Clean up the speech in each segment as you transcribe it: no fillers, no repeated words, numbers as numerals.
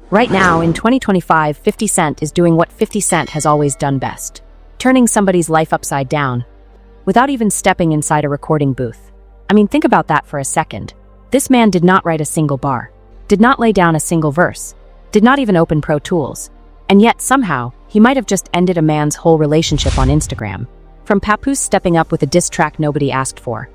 Right now, in 2025, 50 Cent is doing what 50 Cent has always done best. Turning somebody's life upside down, without even stepping inside a recording booth. I mean, think about that for a second. This man did not write a single bar, did not lay down a single verse, did not even open Pro Tools. And yet, somehow, he might have just ended a man's whole relationship on Instagram. From Papoose stepping up with a diss track nobody asked for,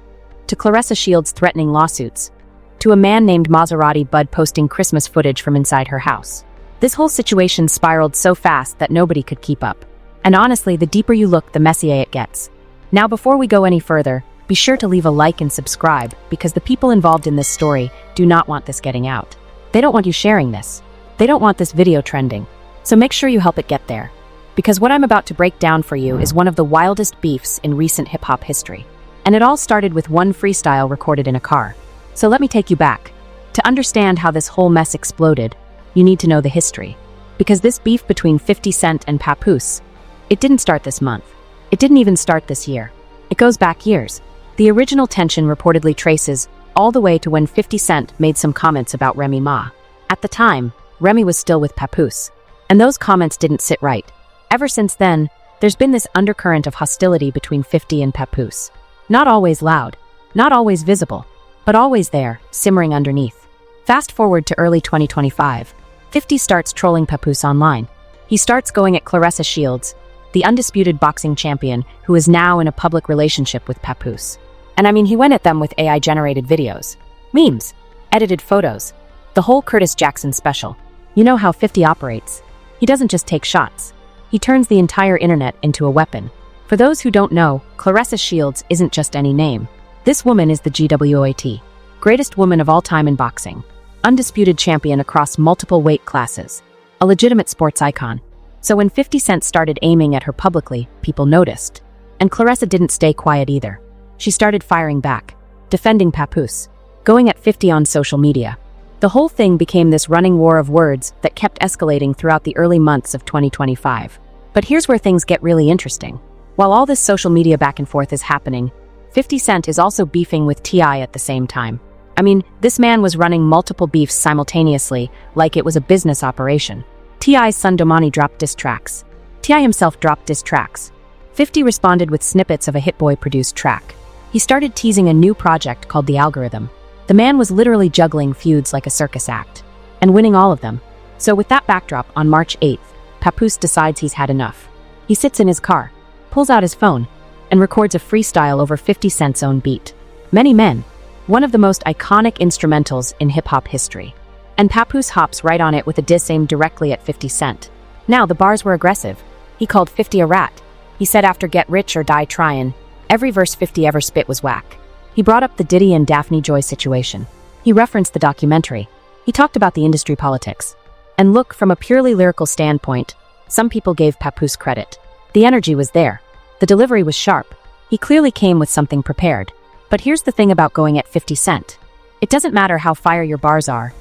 to Claressa Shields threatening lawsuits, to a man named Maserati Bud posting Christmas footage from inside her house. This whole situation spiraled so fast that nobody could keep up. And honestly, the deeper you look, the messier it gets. Now, before we go any further, be sure to leave a like and subscribe, because the people involved in this story do not want this getting out. They don't want you sharing this. They don't want this video trending. So make sure you help it get there. Because what I'm about to break down for you is one of the wildest beefs in recent hip-hop history. And it all started with one freestyle recorded in a car. So let me take you back. To understand how this whole mess exploded, you need to know the history. Because this beef between 50 Cent and Papoose, it didn't start this month. It didn't even start this year. It goes back years. The original tension reportedly traces all the way to when 50 Cent made some comments about Remy Ma. At the time, Remy was still with Papoose. And those comments didn't sit right. Ever since then, there's been this undercurrent of hostility between 50 and Papoose. Not always loud, not always visible, but always there, simmering underneath. Fast forward to early 2025, 50 starts trolling Papoose online. He starts going at Claressa Shields, the undisputed boxing champion who is now in a public relationship with Papoose. And I mean, he went at them with AI-generated videos, memes, edited photos, the whole Curtis Jackson special. You know how 50 operates. He doesn't just take shots. He turns the entire internet into a weapon. For those who don't know, Claressa Shields isn't just any name. This woman is the GWOAT, greatest woman of all time in boxing, undisputed champion across multiple weight classes, a legitimate sports icon. So when 50 Cent started aiming at her publicly, people noticed. And Claressa didn't stay quiet either. She started firing back, defending Papoose, going at 50 on social media. The whole thing became this running war of words that kept escalating throughout the early months of 2025. But here's where things get really interesting. While all this social media back and forth is happening, 50 Cent is also beefing with T.I. at the same time. I mean, this man was running multiple beefs simultaneously, like it was a business operation. T.I.'s son Domani dropped diss tracks. T.I. himself dropped diss tracks. 50 responded with snippets of a Hit Boy-produced track. He started teasing a new project called The Algorithm. The man was literally juggling feuds like a circus act, and winning all of them. So with that backdrop, on March 8th, Papoose decides he's had enough. He sits in his car, pulls out his phone, and records a freestyle over 50 Cent's own beat. Many Men, one of the most iconic instrumentals in hip-hop history. And Papoose hops right on it with a diss aimed directly at 50 Cent. Now, the bars were aggressive. He called 50 a rat. He said after Get Rich or Die Tryin', every verse 50 ever spit was whack. He brought up the Diddy and Daphne Joy situation. He referenced the documentary. He talked about the industry politics. And look, from a purely lyrical standpoint, some people gave Papoose credit. The energy was there. The delivery was sharp. He clearly came with something prepared. But here's the thing about going at 50 Cent. It doesn't matter how fire your bars are,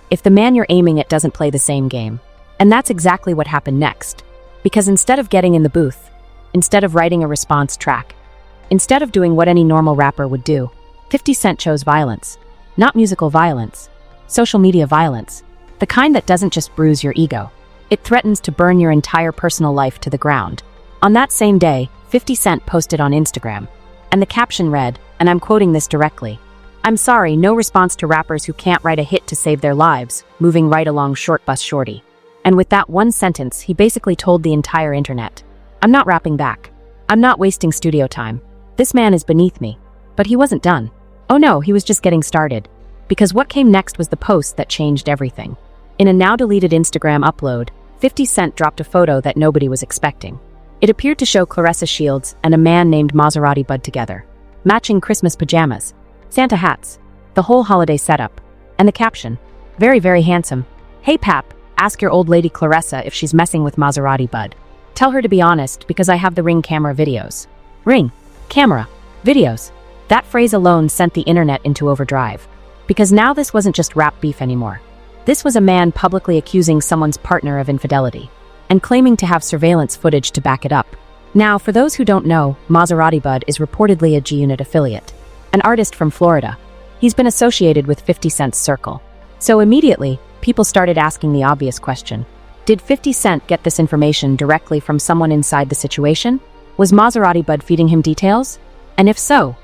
if the man you're aiming at doesn't play the same game. And that's exactly what happened next. Because instead of getting in the booth, instead of writing a response track, instead of doing what any normal rapper would do, 50 Cent chose violence. Not musical violence. Social media violence. The kind that doesn't just bruise your ego. It threatens to burn your entire personal life to the ground. On that same day, 50 Cent posted on Instagram. And the caption read, and I'm quoting this directly, "I'm sorry, no response to rappers who can't write a hit to save their lives, moving right along short bus shorty." And with that one sentence, he basically told the entire internet, I'm not rapping back. I'm not wasting studio time. This man is beneath me. But he wasn't done. Oh no, he was just getting started. Because what came next was the post that changed everything. In a now-deleted Instagram upload, 50 Cent dropped a photo that nobody was expecting. It appeared to show Claressa Shields and a man named Maserati Bud together, matching Christmas pajamas, Santa hats, the whole holiday setup, and the caption, very, very handsome. Hey Pap, ask your old lady Claressa if she's messing with Maserati Bud. Tell her to be honest because I have the Ring camera videos. Ring, camera, videos. That phrase alone sent the internet into overdrive. Because now this wasn't just rap beef anymore. This was a man publicly accusing someone's partner of infidelity, and claiming to have surveillance footage to back it up. Now, for those who don't know, Maserati Bud is reportedly a G-Unit affiliate, an artist from Florida. He's been associated with 50 Cent's circle. So immediately, people started asking the obvious question. Did 50 Cent get this information directly from someone inside the situation? Was Maserati Bud feeding him details? And if so,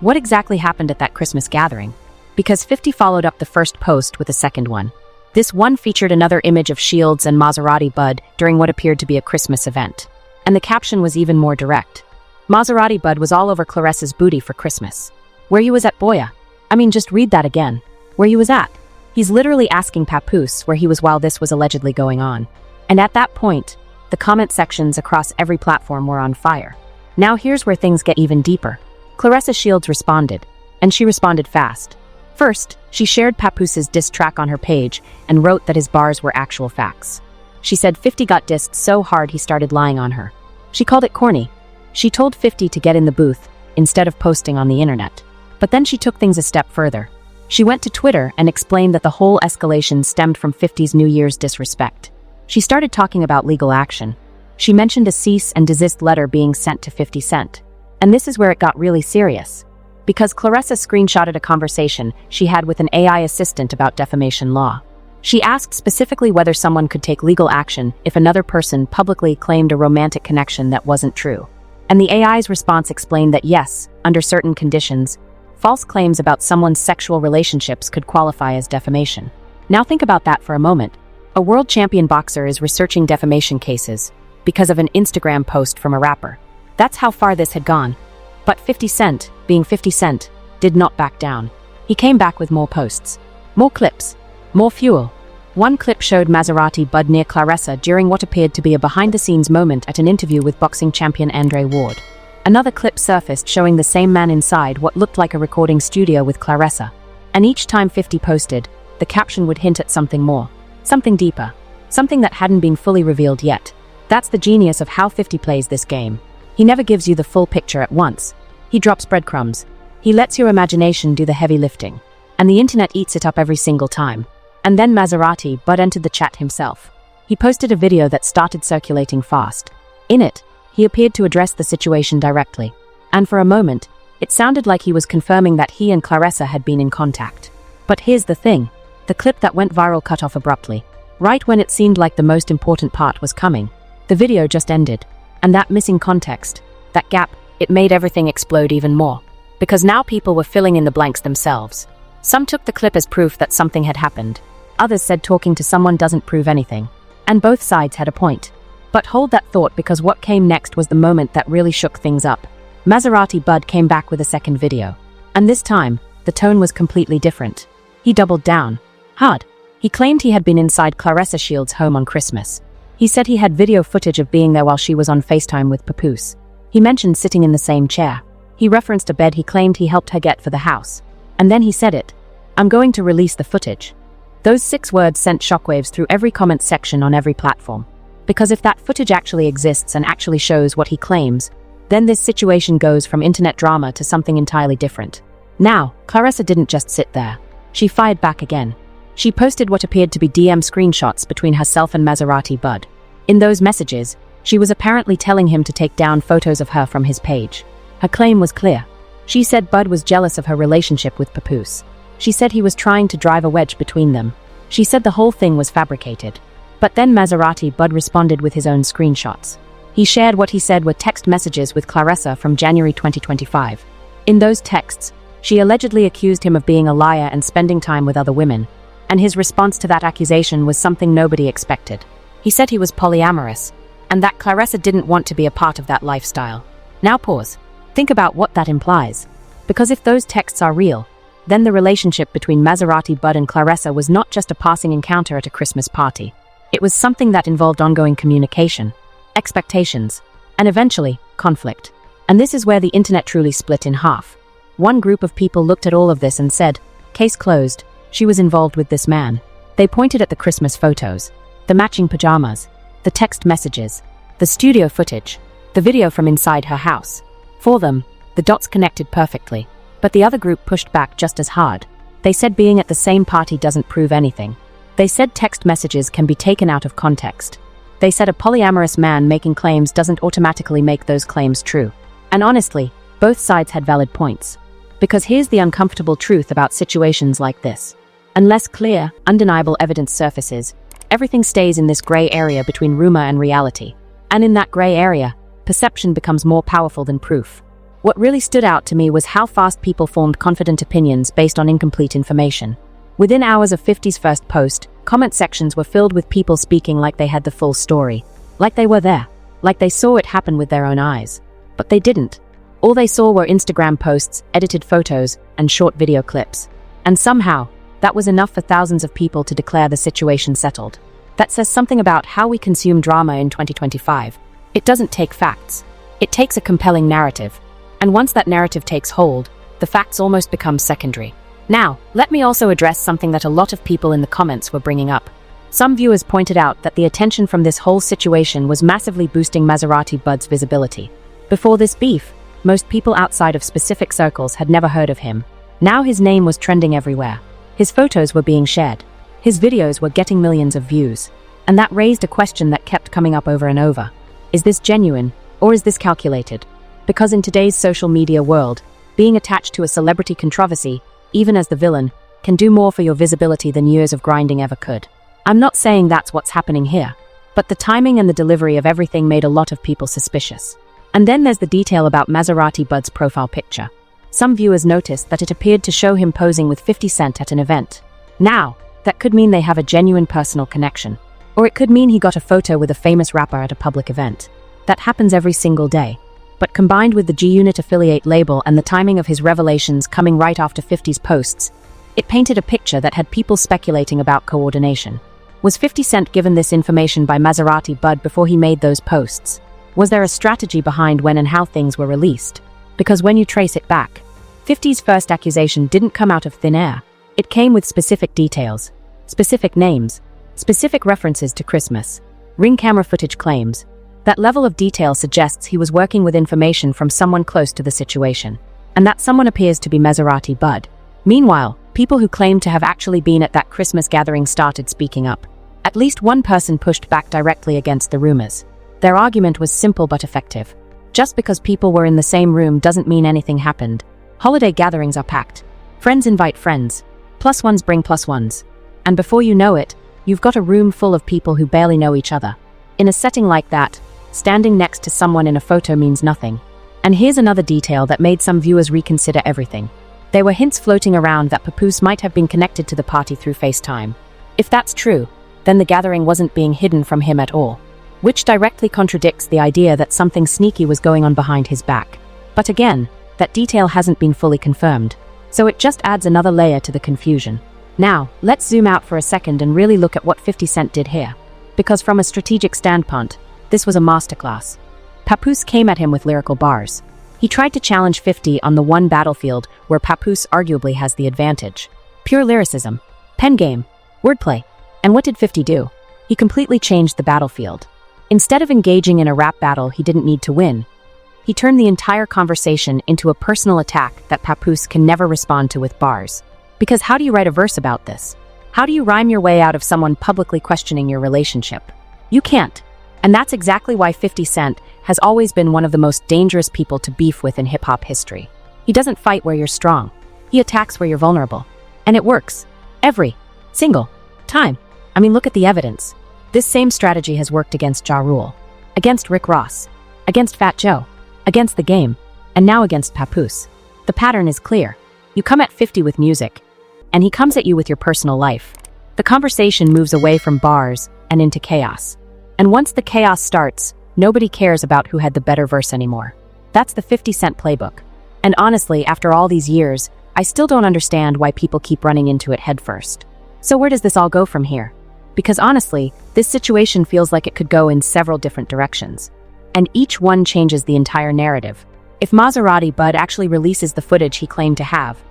what exactly happened at that Christmas gathering? Because 50 followed up the first post with a second one. This one featured another image of Shields and Maserati Bud during what appeared to be a Christmas event. And the caption was even more direct. Maserati Bud was all over Claressa's booty for Christmas. Where you was at, boya? I mean, just read that again. Where you was at? He's literally asking Papoose where he was while this was allegedly going on. And at that point, the comment sections across every platform were on fire. Now here's where things get even deeper. Claressa Shields responded, and she responded fast. First, she shared Papoose's diss track on her page and wrote that his bars were actual facts. She said 50 got dissed so hard he started lying on her. She called it corny. She told 50 to get in the booth instead of posting on the internet. But then she took things a step further. She went to Twitter and explained that the whole escalation stemmed from 50's New Year's disrespect. She started talking about legal action. She mentioned a cease and desist letter being sent to 50 Cent. And this is where it got really serious. Because Claressa screenshotted a conversation she had with an AI assistant about defamation law. She asked specifically whether someone could take legal action if another person publicly claimed a romantic connection that wasn't true. And the AI's response explained that yes, under certain conditions, false claims about someone's sexual relationships could qualify as defamation. Now think about that for a moment. A world champion boxer is researching defamation cases because of an Instagram post from a rapper. That's how far this had gone. But 50 Cent, being 50 Cent, did not back down. He came back with more posts, more clips, more fuel. One clip showed Maserati Bud near Claressa during what appeared to be a behind-the-scenes moment at an interview with boxing champion Andre Ward. Another clip surfaced showing the same man inside what looked like a recording studio with Claressa. And each time 50 posted, the caption would hint at something more, something deeper, something that hadn't been fully revealed yet. That's the genius of how 50 plays this game. He never gives you the full picture at once. He drops breadcrumbs. He lets your imagination do the heavy lifting. And the internet eats it up every single time. And then Maserati Bud entered the chat himself. He posted a video that started circulating fast. In it, he appeared to address the situation directly. And for a moment, it sounded like he was confirming that he and Claressa had been in contact. But here's the thing. The clip that went viral cut off abruptly. Right when it seemed like the most important part was coming. The video just ended. And that missing context, that gap, it made everything explode even more. Because now people were filling in the blanks themselves. Some took the clip as proof that something had happened. Others said talking to someone doesn't prove anything. And both sides had a point. But hold that thought, because what came next was the moment that really shook things up. Maserati Bud came back with a second video. And this time, the tone was completely different. He doubled down. Hard. He claimed he had been inside Claressa Shields' home on Christmas. He said he had video footage of being there while she was on FaceTime with Papoose. He mentioned sitting in the same chair. He referenced a bed he claimed he helped her get for the house. And then he said it. I'm going to release the footage. Those 6 words sent shockwaves through every comment section on every platform. Because if that footage actually exists and actually shows what he claims, then this situation goes from internet drama to something entirely different. Now, Claressa didn't just sit there. She fired back again. She posted what appeared to be DM screenshots between herself and Maserati Bud. In those messages, she was apparently telling him to take down photos of her from his page. Her claim was clear. She said Bud was jealous of her relationship with Papoose. She said he was trying to drive a wedge between them. She said the whole thing was fabricated. But then Maserati Bud responded with his own screenshots. He shared what he said were text messages with Claressa from January 2025. In those texts, she allegedly accused him of being a liar and spending time with other women. And his response to that accusation was something nobody expected. He said he was polyamorous, and that Claressa didn't want to be a part of that lifestyle. Now pause. Think about what that implies. Because if those texts are real, then the relationship between Maserati Bud and Claressa was not just a passing encounter at a Christmas party. It was something that involved ongoing communication, expectations, and eventually, conflict. And this is where the internet truly split in half. One group of people looked at all of this and said, case closed, she was involved with this man. They pointed at the Christmas photos, the matching pajamas, the text messages, the studio footage, the video from inside her house. For them, the dots connected perfectly. But the other group pushed back just as hard. They said being at the same party doesn't prove anything. They said text messages can be taken out of context. They said a polyamorous man making claims doesn't automatically make those claims true. And honestly, both sides had valid points. Because here's the uncomfortable truth about situations like this. Unless clear, undeniable evidence surfaces, everything stays in this gray area between rumor and reality. And in that gray area, perception becomes more powerful than proof. What really stood out to me was how fast people formed confident opinions based on incomplete information. Within hours of 50's first post, comment sections were filled with people speaking like they had the full story. Like they were there. Like they saw it happen with their own eyes. But they didn't. All they saw were Instagram posts, edited photos, and short video clips. And somehow, that was enough for thousands of people to declare the situation settled. That says something about how we consume drama in 2025. It doesn't take facts. It takes a compelling narrative. And once that narrative takes hold, the facts almost become secondary. Now, let me also address something that a lot of people in the comments were bringing up. Some viewers pointed out that the attention from this whole situation was massively boosting Maserati Bud's visibility. Before this beef, most people outside of specific circles had never heard of him. Now his name was trending everywhere. His photos were being shared. His videos were getting millions of views. And that raised a question that kept coming up over and over. Is this genuine, or is this calculated? Because in today's social media world, being attached to a celebrity controversy, even as the villain, can do more for your visibility than years of grinding ever could. I'm not saying that's what's happening here, but the timing and the delivery of everything made a lot of people suspicious. And then there's the detail about Maserati Bud's profile picture. Some viewers noticed that it appeared to show him posing with 50 Cent at an event. Now, that could mean they have a genuine personal connection. Or it could mean he got a photo with a famous rapper at a public event. That happens every single day. But combined with the G-Unit affiliate label and the timing of his revelations coming right after 50's posts, it painted a picture that had people speculating about coordination. Was 50 Cent given this information by Maserati Bud before he made those posts? Was there a strategy behind when and how things were released? Because when you trace it back, 50's first accusation didn't come out of thin air. It came with specific details, specific names, specific references to Christmas, ring camera footage claims. That level of detail suggests he was working with information from someone close to the situation. And that someone appears to be Maserati Bud. Meanwhile, people who claimed to have actually been at that Christmas gathering started speaking up. At least one person pushed back directly against the rumors. Their argument was simple but effective. Just because people were in the same room doesn't mean anything happened. Holiday gatherings are packed. Friends invite friends. Plus ones bring plus ones. And before you know it, you've got a room full of people who barely know each other. In a setting like that, standing next to someone in a photo means nothing. And here's another detail that made some viewers reconsider everything. There were hints floating around that Papoose might have been connected to the party through FaceTime. If that's true, then the gathering wasn't being hidden from him at all. Which directly contradicts the idea that something sneaky was going on behind his back. But again, that detail hasn't been fully confirmed. So it just adds another layer to the confusion. Now, let's zoom out for a second and really look at what 50 Cent did here. Because from a strategic standpoint, this was a masterclass. Papoose came at him with lyrical bars. He tried to challenge 50 on the one battlefield where Papoose arguably has the advantage. Pure lyricism, pen game, wordplay. And what did 50 do? He completely changed the battlefield. Instead of engaging in a rap battle he didn't need to win, he turned the entire conversation into a personal attack that Papoose can never respond to with bars. Because how do you write a verse about this? How do you rhyme your way out of someone publicly questioning your relationship? You can't. And that's exactly why 50 Cent has always been one of the most dangerous people to beef with in hip-hop history. He doesn't fight where you're strong. He attacks where you're vulnerable. And it works. Every single time. I mean, look at the evidence. This same strategy has worked against Ja Rule, against Rick Ross, against Fat Joe, against The Game, and now against Papoose. The pattern is clear. You come at 50 with music, and he comes at you with your personal life. The conversation moves away from bars and into chaos. And once the chaos starts, nobody cares about who had the better verse anymore. That's the 50 Cent playbook. And honestly, after all these years, I still don't understand why people keep running into it headfirst. So where does this all go from here? Because honestly, this situation feels like it could go in several different directions. And each one changes the entire narrative. If Maserati Bud actually releases the footage he claimed to have,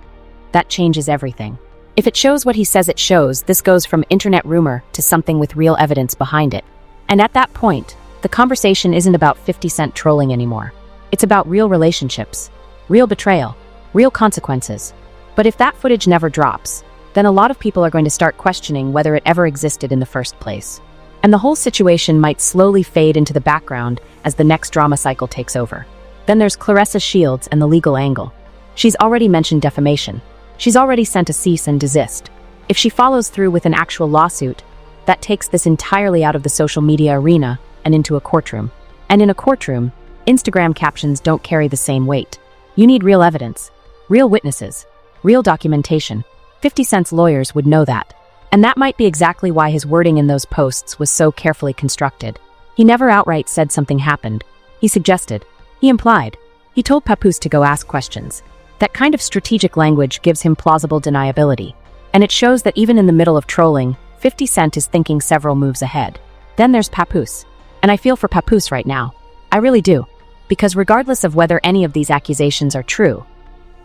that changes everything. If it shows what he says it shows, this goes from internet rumor to something with real evidence behind it. And at that point, the conversation isn't about 50 Cent trolling anymore. It's about real relationships, real betrayal, real consequences. But if that footage never drops, then a lot of people are going to start questioning whether it ever existed in the first place. And the whole situation might slowly fade into the background as the next drama cycle takes over. Then there's Claressa Shields and the legal angle. She's already mentioned defamation. She's already sent a cease and desist. If she follows through with an actual lawsuit, that takes this entirely out of the social media arena and into a courtroom. And in a courtroom, Instagram captions don't carry the same weight. You need real evidence, real witnesses, real documentation. 50 Cent's lawyers would know that. And that might be exactly why his wording in those posts was so carefully constructed. He never outright said something happened. He suggested. He implied. He told Papoose to go ask questions. That kind of strategic language gives him plausible deniability. And it shows that even in the middle of trolling, 50 Cent is thinking several moves ahead. Then there's Papoose. And I feel for Papoose right now. I really do. Because regardless of whether any of these accusations are true,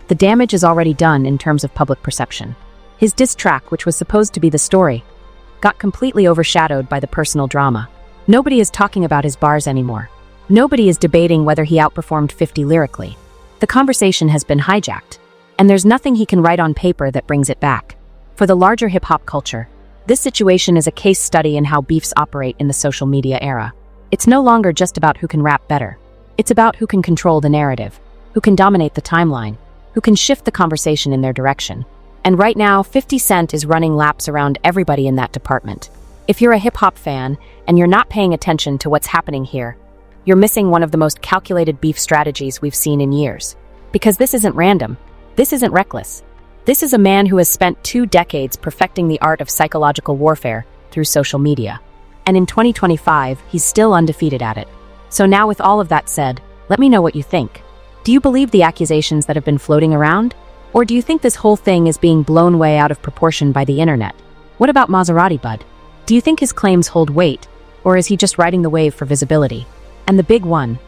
the damage is already done in terms of public perception. His diss track, which was supposed to be the story, got completely overshadowed by the personal drama. Nobody is talking about his bars anymore. Nobody is debating whether he outperformed 50 lyrically. The conversation has been hijacked, and there's nothing he can write on paper that brings it back. For the larger hip-hop culture, this situation is a case study in how beefs operate in the social media era. It's no longer just about who can rap better. It's about who can control the narrative, who can dominate the timeline, who can shift the conversation in their direction. And right now, 50 Cent is running laps around everybody in that department. If you're a hip-hop fan and you're not paying attention to what's happening here, you're missing one of the most calculated beef strategies we've seen in years. Because this isn't random. This isn't reckless. This is a man who has spent 2 decades perfecting the art of psychological warfare through social media. And in 2025, he's still undefeated at it. So now with all of that said, let me know what you think. Do you believe the accusations that have been floating around? Or do you think this whole thing is being blown way out of proportion by the internet? What about Maserati Bud? Do you think his claims hold weight, or is he just riding the wave for visibility? And the big one,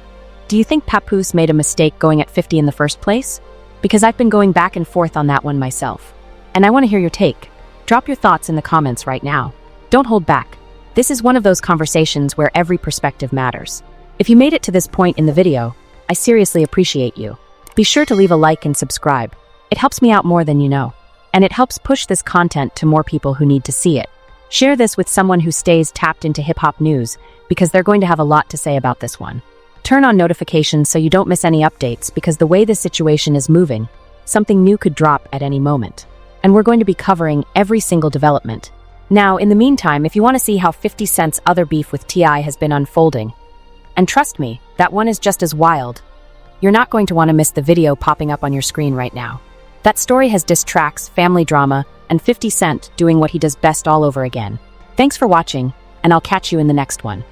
do you think Papoose made a mistake going at 50 in the first place? Because I've been going back and forth on that one myself. And I want to hear your take. Drop your thoughts in the comments right now. Don't hold back. This is one of those conversations where every perspective matters. If you made it to this point in the video, I seriously appreciate you. Be sure to leave a like and subscribe. It helps me out more than you know. And it helps push this content to more people who need to see it. Share this with someone who stays tapped into hip-hop news, because they're going to have a lot to say about this one. Turn on notifications so you don't miss any updates, because the way this situation is moving, something new could drop at any moment. And we're going to be covering every single development. Now, in the meantime, if you want to see how 50 Cent's other beef with T.I. has been unfolding, and trust me, that one is just as wild, you're not going to want to miss the video popping up on your screen right now. That story has diss tracks, family drama, and 50 Cent doing what he does best all over again. Thanks for watching, and I'll catch you in the next one.